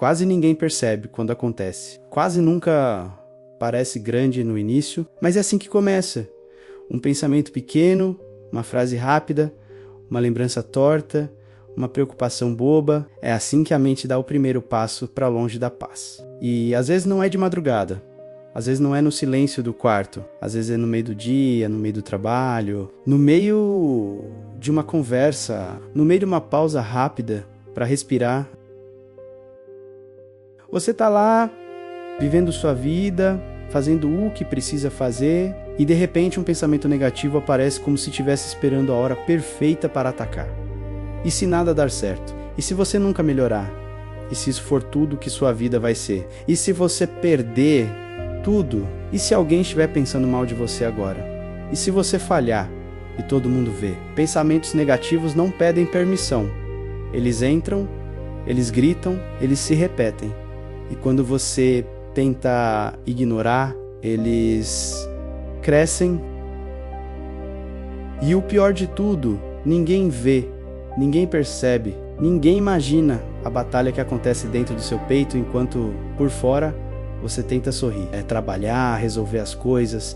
Quase ninguém percebe quando acontece. Quase nunca parece grande no início, mas é assim que começa. Um pensamento pequeno, uma frase rápida, uma lembrança torta, uma preocupação boba. É assim que a mente dá o primeiro passo para longe da paz. E às vezes não é de madrugada. Às vezes não é no silêncio do quarto, às vezes é no meio do dia, no meio do trabalho, no meio de uma conversa, no meio de uma pausa rápida para respirar. Você tá lá, vivendo sua vida, fazendo o que precisa fazer, e de repente um pensamento negativo aparece como se estivesse esperando a hora perfeita para atacar. E se nada dar certo? E se você nunca melhorar? E se isso for tudo que sua vida vai ser? E se você perder tudo? E se alguém estiver pensando mal de você agora? E se você falhar e todo mundo vê? Pensamentos negativos não pedem permissão. Eles entram, eles gritam, eles se repetem. E quando você tenta ignorar, eles crescem. E o pior de tudo, ninguém vê, ninguém percebe, ninguém imagina a batalha que acontece dentro do seu peito enquanto por fora você tenta sorrir, trabalhar, resolver as coisas,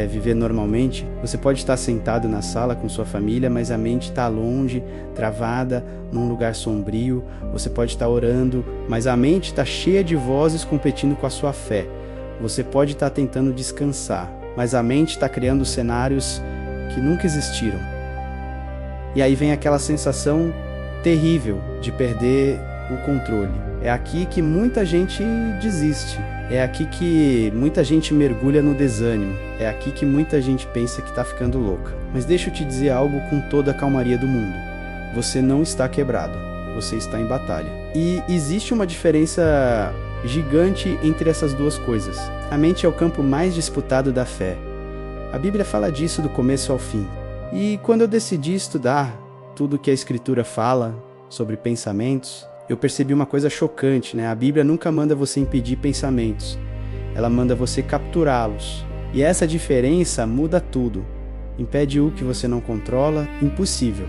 viver normalmente. Você pode estar sentado na sala com sua família, mas a mente está longe, travada, num lugar sombrio. Você pode estar orando, mas a mente está cheia de vozes competindo com a sua fé. Você pode estar tentando descansar, mas a mente está criando cenários que nunca existiram. E aí vem aquela sensação terrível de perder o controle. É aqui que muita gente desiste. É aqui que muita gente mergulha no desânimo. É aqui que muita gente pensa que está ficando louca. Mas deixa eu te dizer algo com toda a calmaria do mundo. Você não está quebrado. Você está em batalha. E existe uma diferença gigante entre essas duas coisas. A mente é o campo mais disputado da fé. A Bíblia fala disso do começo ao fim. E quando eu decidi estudar tudo que a Escritura fala sobre pensamentos, eu percebi uma coisa chocante, né? A Bíblia nunca manda você impedir pensamentos. Ela manda você capturá-los. E essa diferença muda tudo. Impede o que você não controla, impossível.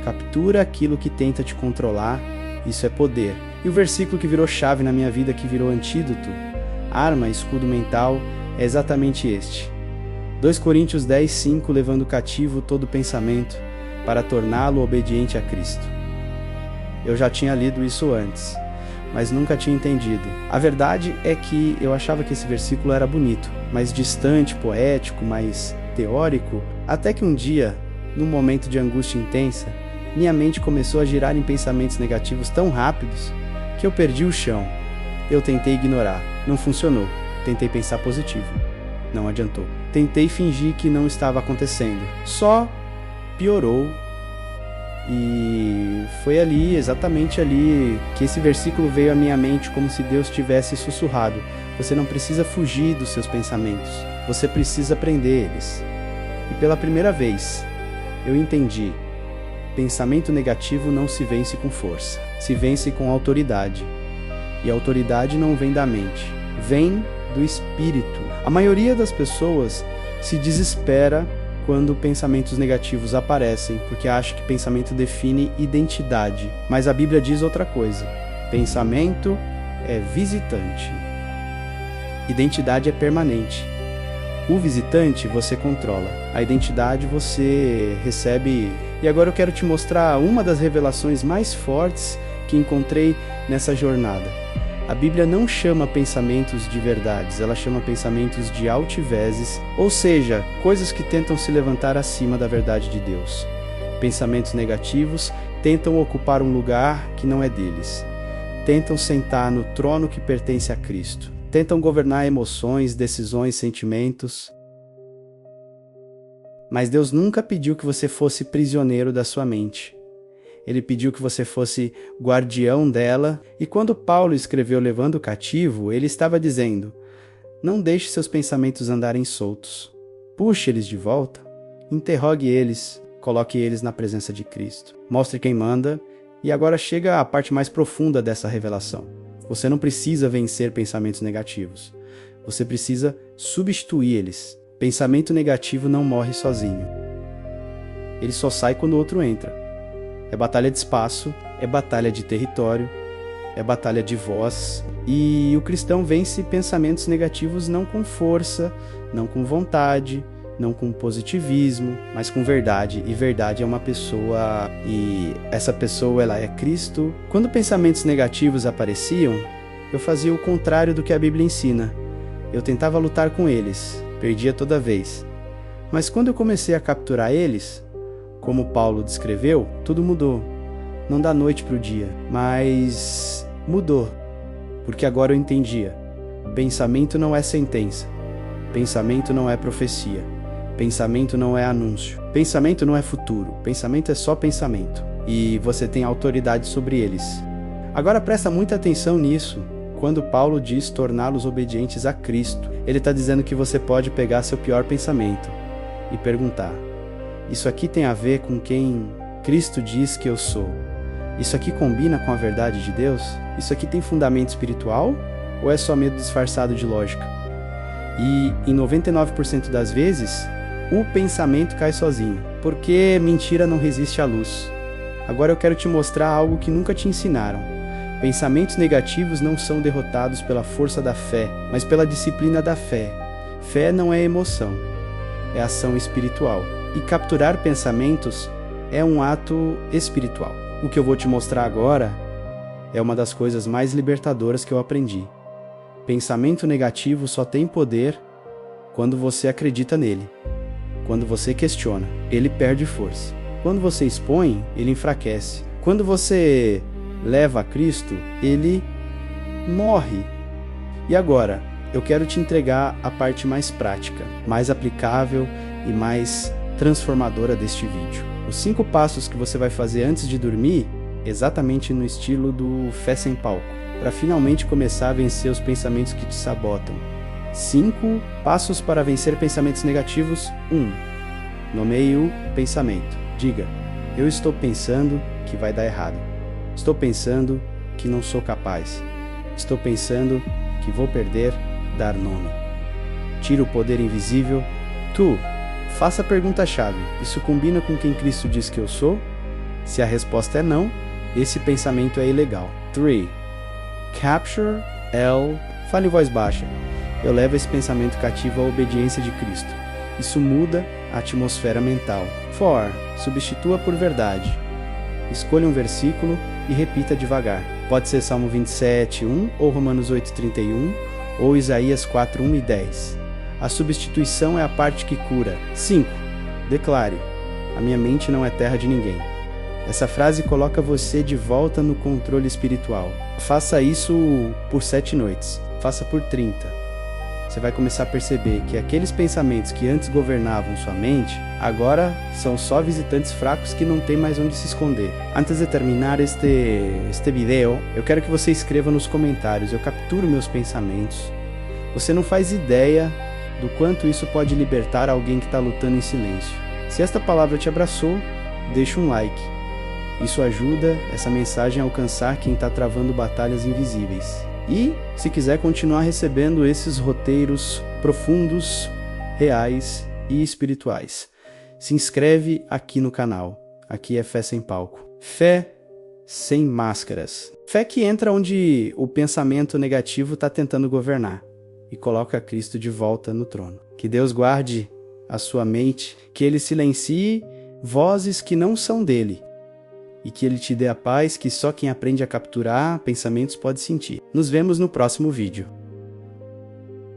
Captura aquilo que tenta te controlar, isso é poder. E o versículo que virou chave na minha vida, que virou antídoto, arma, escudo mental, é exatamente este. 2 Coríntios 10, 5, levando cativo todo pensamento, para torná-lo obediente a Cristo. Eu já tinha lido isso antes, mas nunca tinha entendido. A verdade é que eu achava que esse versículo era bonito, mais distante, poético, mais teórico, até que um dia, num momento de angústia intensa, minha mente começou a girar em pensamentos negativos tão rápidos que eu perdi o chão. Eu tentei ignorar, não funcionou. Tentei pensar positivo, não adiantou. Tentei fingir que não estava acontecendo, só piorou. E foi ali, exatamente ali, que esse versículo veio à minha mente como se Deus tivesse sussurrado. Você não precisa fugir dos seus pensamentos, você precisa prender eles. E pela primeira vez, eu entendi. Pensamento negativo não se vence com força, se vence com autoridade. E a autoridade não vem da mente, vem do espírito. A maioria das pessoas se desespera quando pensamentos negativos aparecem, porque acha que pensamento define identidade. Mas a Bíblia diz outra coisa. Pensamento é visitante. Identidade é permanente. O visitante você controla. A identidade você recebe. E agora eu quero te mostrar uma das revelações mais fortes que encontrei nessa jornada. A Bíblia não chama pensamentos de verdades, ela chama pensamentos de altivezes, ou seja, coisas que tentam se levantar acima da verdade de Deus. Pensamentos negativos tentam ocupar um lugar que não é deles. Tentam sentar no trono que pertence a Cristo. Tentam governar emoções, decisões, sentimentos. Mas Deus nunca pediu que você fosse prisioneiro da sua mente. Ele pediu que você fosse guardião dela, e quando Paulo escreveu Levando o Cativo, ele estava dizendo: não deixe seus pensamentos andarem soltos. Puxe eles de volta, interrogue eles, coloque eles na presença de Cristo. Mostre quem manda, e agora chega a parte mais profunda dessa revelação. Você não precisa vencer pensamentos negativos. Você precisa substituir eles. Pensamento negativo não morre sozinho. Ele só sai quando o outro entra. É batalha de espaço, é batalha de território, é batalha de voz. E o cristão vence pensamentos negativos não com força, não com vontade, não com positivismo, mas com verdade. E verdade é uma pessoa, e essa pessoa ela é Cristo. Quando pensamentos negativos apareciam, eu fazia o contrário do que a Bíblia ensina. Eu tentava lutar com eles, perdia toda vez. Mas quando eu comecei a capturar eles, como Paulo descreveu, tudo mudou. Não da noite para o dia, mas mudou. Porque agora eu entendia. Pensamento não é sentença. Pensamento não é profecia. Pensamento não é anúncio. Pensamento não é futuro. Pensamento é só pensamento. E você tem autoridade sobre eles. Agora presta muita atenção nisso. Quando Paulo diz torná-los obedientes a Cristo, ele está dizendo que você pode pegar seu pior pensamento e perguntar: isso aqui tem a ver com quem Cristo diz que eu sou? Isso aqui combina com a verdade de Deus? Isso aqui tem fundamento espiritual? Ou é só medo disfarçado de lógica? E em 99% das vezes, o pensamento cai sozinho, porque mentira não resiste à luz. Agora eu quero te mostrar algo que nunca te ensinaram. Pensamentos negativos não são derrotados pela força da fé, mas pela disciplina da fé. Fé não é emoção, é ação espiritual. E capturar pensamentos é um ato espiritual. O que eu vou te mostrar agora é uma das coisas mais libertadoras que eu aprendi. Pensamento negativo só tem poder quando você acredita nele. Quando você questiona, ele perde força. Quando você expõe, ele enfraquece. Quando você leva a Cristo, ele morre. E agora, eu quero te entregar a parte mais prática, mais aplicável e mais transformadora deste vídeo. Os 5 passos que você vai fazer antes de dormir, exatamente no estilo do Fé Sem Palco, para finalmente começar a vencer os pensamentos que te sabotam. 5 passos para vencer pensamentos negativos. 1. Nomeie o pensamento. Diga: eu estou pensando que vai dar errado. Estou pensando que não sou capaz. Estou pensando que vou perder. Dar nome. Tira o poder invisível. Tu, faça a pergunta-chave. Isso combina com quem Cristo diz que eu sou? Se a resposta é não, esse pensamento é ilegal. 3. Capture L. Fale em voz baixa. Eu levo esse pensamento cativo à obediência de Cristo. Isso muda a atmosfera mental. 4. Substitua por verdade. Escolha um versículo e repita devagar. Pode ser Salmo 27, 1 ou Romanos 8, 31 ou Isaías 4, 1 e 10. A substituição é a parte que cura. 5. Declare: a minha mente não é terra de ninguém. Essa frase coloca você de volta no controle espiritual. Faça isso por 7 noites. Faça por 30. Você vai começar a perceber que aqueles pensamentos que antes governavam sua mente, agora são só visitantes fracos que não tem mais onde se esconder. Antes de terminar este vídeo, eu quero que você escreva nos comentários: eu capturo meus pensamentos. Você não faz ideia do quanto isso pode libertar alguém que está lutando em silêncio. Se esta palavra te abraçou, deixa um like. Isso ajuda essa mensagem a alcançar quem está travando batalhas invisíveis. E, se quiser continuar recebendo esses roteiros profundos, reais e espirituais, se inscreve aqui no canal. Aqui é Fé Sem Palco. Fé sem máscaras. Fé que entra onde o pensamento negativo está tentando governar e coloca Cristo de volta no trono. Que Deus guarde a sua mente, que Ele silencie vozes que não são dele, e que Ele te dê a paz que só quem aprende a capturar pensamentos pode sentir. Nos vemos no próximo vídeo.